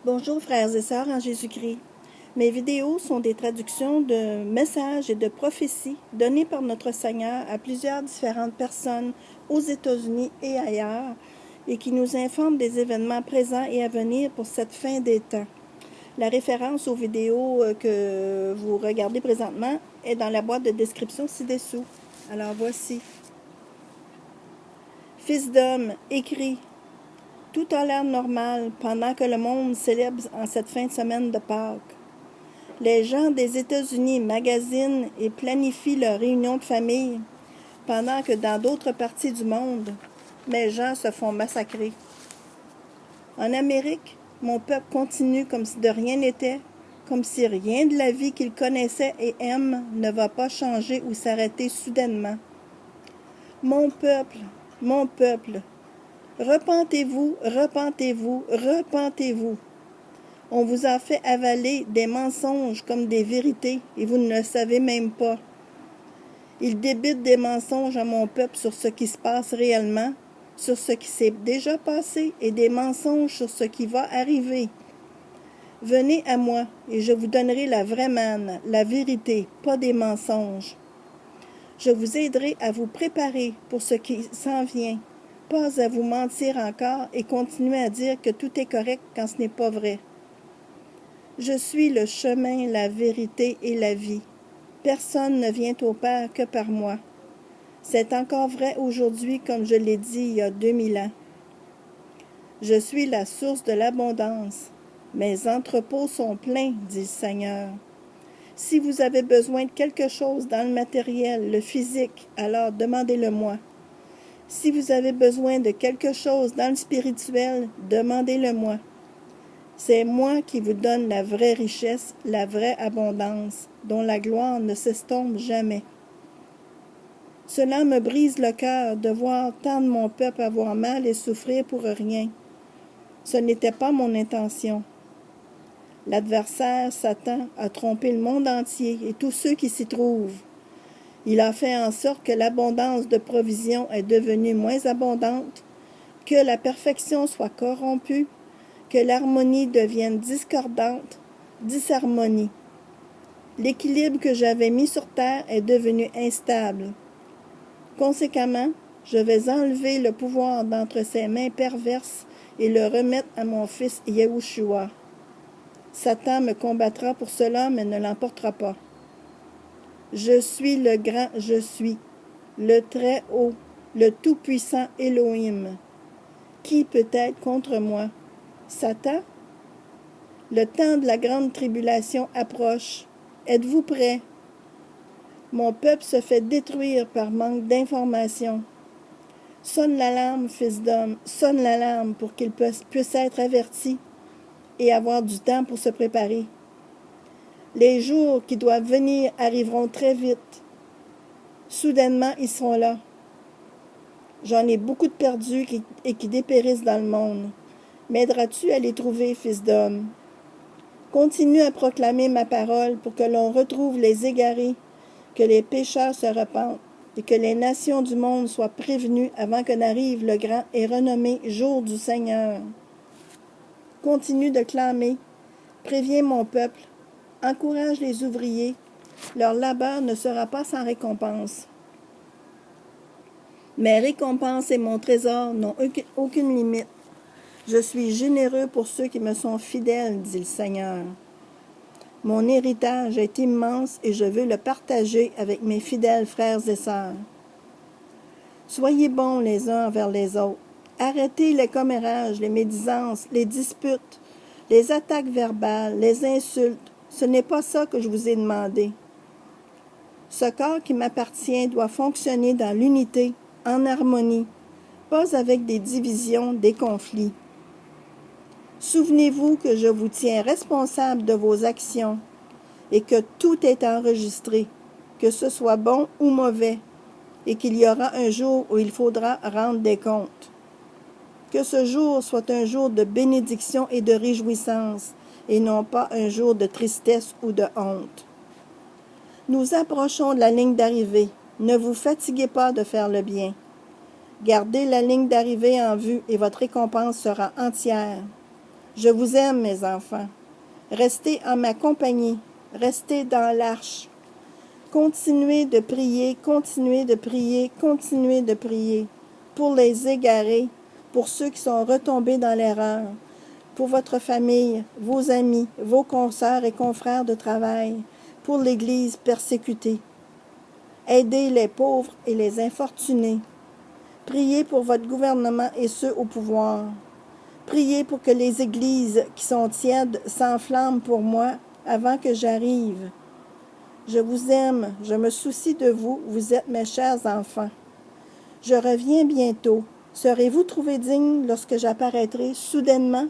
Bonjour frères et sœurs en Jésus-Christ. Mes vidéos sont des traductions de messages et de prophéties données par notre Seigneur à plusieurs différentes personnes aux États-Unis et ailleurs et qui nous informent des événements présents et à venir pour cette fin des temps. La référence aux vidéos que vous regardez présentement est dans la boîte de description ci-dessous. Alors voici. Fils d'homme, écrit. Tout a l'air normal pendant que le monde célèbre en cette fin de semaine de Pâques. Les gens des États-Unis magasinent et planifient leurs réunions de famille, pendant que dans d'autres parties du monde, les gens se font massacrer. En Amérique, mon peuple continue comme si de rien n'était, comme si rien de la vie qu'il connaissait et aime ne va pas changer ou s'arrêter soudainement. Mon peuple, repentez-vous, repentez-vous, repentez-vous. On vous a fait avaler des mensonges comme des vérités et vous ne le savez même pas. Il débite des mensonges à mon peuple sur ce qui se passe réellement, sur ce qui s'est déjà passé et des mensonges sur ce qui va arriver. Venez à moi et je vous donnerai la vraie manne, la vérité, pas des mensonges. Je vous aiderai à vous préparer pour ce qui s'en vient, pas à vous mentir encore et continuer à dire que tout est correct quand ce n'est pas vrai. Je suis le chemin, la vérité et la vie. Personne ne vient au Père que par moi. C'est encore vrai aujourd'hui comme je l'ai dit il y a 2000 ans. Je suis la source de l'abondance. Mes entrepôts sont pleins, dit le Seigneur. Si vous avez besoin de quelque chose dans le matériel, le physique, alors demandez-le-moi. Si vous avez besoin de quelque chose dans le spirituel, demandez-le-moi. C'est moi qui vous donne la vraie richesse, la vraie abondance, dont la gloire ne s'estompe jamais. Cela me brise le cœur de voir tant de mon peuple avoir mal et souffrir pour rien. Ce n'était pas mon intention. L'adversaire, Satan, a trompé le monde entier et tous ceux qui s'y trouvent. Il a fait en sorte que l'abondance de provision est devenue moins abondante, que la perfection soit corrompue, que l'harmonie devienne discordante, disharmonie. L'équilibre que j'avais mis sur terre est devenu instable. Conséquemment, je vais enlever le pouvoir d'entre ses mains perverses et le remettre à mon fils Yahushua. Satan me combattra pour cela, mais ne l'emportera pas. Je suis le grand je suis, le très haut, le tout-puissant Elohim. Qui peut être contre moi? Satan? Le temps de la grande tribulation approche. Êtes-vous prêts? Mon peuple se fait détruire par manque d'information. Sonne l'alarme, fils d'homme, sonne l'alarme pour qu'il puisse être averti et avoir du temps pour se préparer. Les jours qui doivent venir arriveront très vite. Soudainement, ils seront là. J'en ai beaucoup de perdus et qui dépérissent dans le monde. M'aideras-tu à les trouver, fils d'homme? Continue à proclamer ma parole pour que l'on retrouve les égarés, que les pécheurs se repentent et que les nations du monde soient prévenues avant que n'arrive le grand et renommé jour du Seigneur. Continue de clamer, préviens mon peuple, encourage les ouvriers, leur labeur ne sera pas sans récompense. Mes récompenses et mon trésor n'ont aucune limite. Je suis généreux pour ceux qui me sont fidèles, dit le Seigneur. Mon héritage est immense et je veux le partager avec mes fidèles frères et sœurs. Soyez bons les uns envers les autres. Arrêtez les commérages, les médisances, les disputes, les attaques verbales, les insultes. Ce n'est pas ça que je vous ai demandé. Ce corps qui m'appartient doit fonctionner dans l'unité, en harmonie, pas avec des divisions, des conflits. Souvenez-vous que je vous tiens responsable de vos actions et que tout est enregistré, que ce soit bon ou mauvais, et qu'il y aura un jour où il faudra rendre des comptes. Que ce jour soit un jour de bénédiction et de réjouissance, et non pas un jour de tristesse ou de honte. Nous approchons de la ligne d'arrivée. Ne vous fatiguez pas de faire le bien. Gardez la ligne d'arrivée en vue et votre récompense sera entière. Je vous aime, mes enfants. Restez en ma compagnie. Restez dans l'arche. Continuez de prier, continuez de prier, continuez de prier pour les égarés, pour ceux qui sont retombés dans l'erreur, pour votre famille, vos amis, vos consoeurs et confrères de travail, pour l'Église persécutée. Aidez les pauvres et les infortunés. Priez pour votre gouvernement et ceux au pouvoir. Priez pour que les églises qui sont tièdes s'enflamment pour moi avant que j'arrive. Je vous aime, je me soucie de vous, vous êtes mes chers enfants. Je reviens bientôt. Serez-vous trouvés dignes lorsque j'apparaîtrai soudainement?